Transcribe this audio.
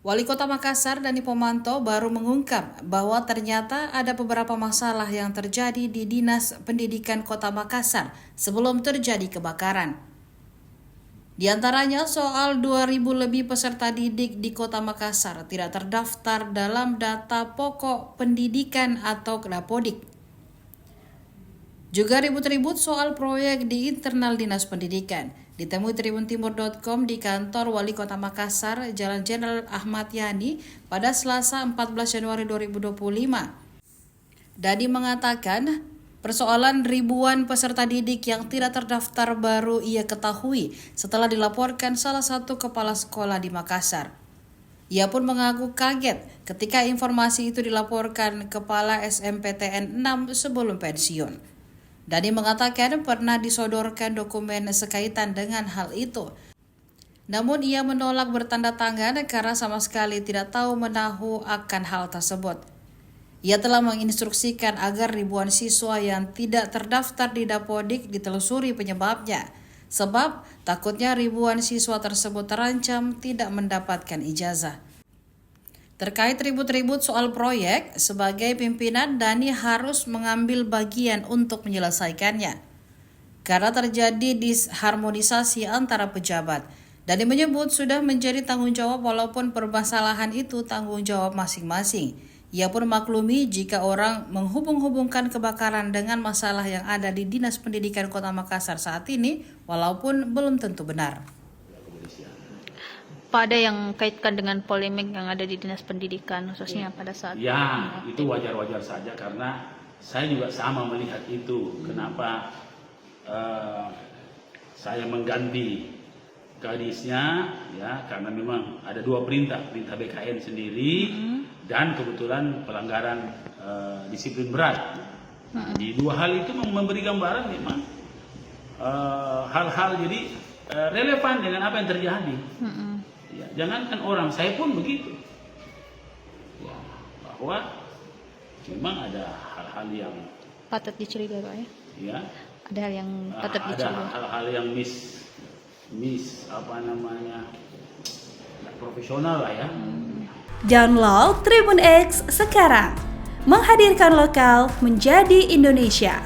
Wali Kota Makassar Dani Pomanto baru mengungkap bahwa ternyata ada beberapa masalah yang terjadi di Dinas Pendidikan Kota Makassar sebelum terjadi kebakaran. Di antaranya soal 2.000 lebih peserta didik di Kota Makassar tidak terdaftar dalam data pokok pendidikan atau Dapodik. Juga ribut-ribut soal proyek di internal Dinas Pendidikan. Ditemui tribuntimur.com di kantor Wali Kota Makassar, Jalan Jenderal Ahmad Yani pada Selasa 14 Januari 2025. Dani mengatakan, persoalan ribuan peserta didik yang tidak terdaftar baru ia ketahui setelah dilaporkan salah satu kepala sekolah di Makassar. Ia pun mengaku kaget ketika informasi itu dilaporkan Kepala SMPTN 6 sebelum pensiun. Dani mengatakan pernah disodorkan dokumen sekaitan dengan hal itu. Namun ia menolak bertanda tangan karena sama sekali tidak tahu menahu akan hal tersebut. Ia telah menginstruksikan agar ribuan siswa yang tidak terdaftar di Dapodik ditelusuri penyebabnya, sebab takutnya ribuan siswa tersebut terancam tidak mendapatkan ijazah. Terkait ribut-ribut soal proyek, sebagai pimpinan Dani harus mengambil bagian untuk menyelesaikannya. Karena terjadi disharmonisasi antara pejabat. Dani menyebut sudah menjadi tanggung jawab walaupun permasalahan itu tanggung jawab masing-masing. Ia pun maklumi jika orang menghubung-hubungkan kebakaran dengan masalah yang ada di Dinas Pendidikan Kota Makassar saat ini, walaupun belum tentu benar. Pak, ada yang kaitkan dengan polemik yang ada di Dinas Pendidikan khususnya pada saat itu wajar-wajar saja karena saya juga sama melihat itu. Kenapa saya mengganti kadisnya, ya karena memang ada dua perintah BKN sendiri dan kebetulan pelanggaran disiplin berat. Di dua hal itu memberi gambaran memang hal-hal jadi relevan dengan apa yang terjadi. Ya, jangankan orang, saya pun begitu. Ya, bahwa memang ada hal-hal yang patut dicurigai, Pak, ya? Ya. Ada hal yang patut dicurigai. Ada hal-hal yang nggak profesional lah ya. Download Tribun X sekarang, menghadirkan lokal menjadi Indonesia.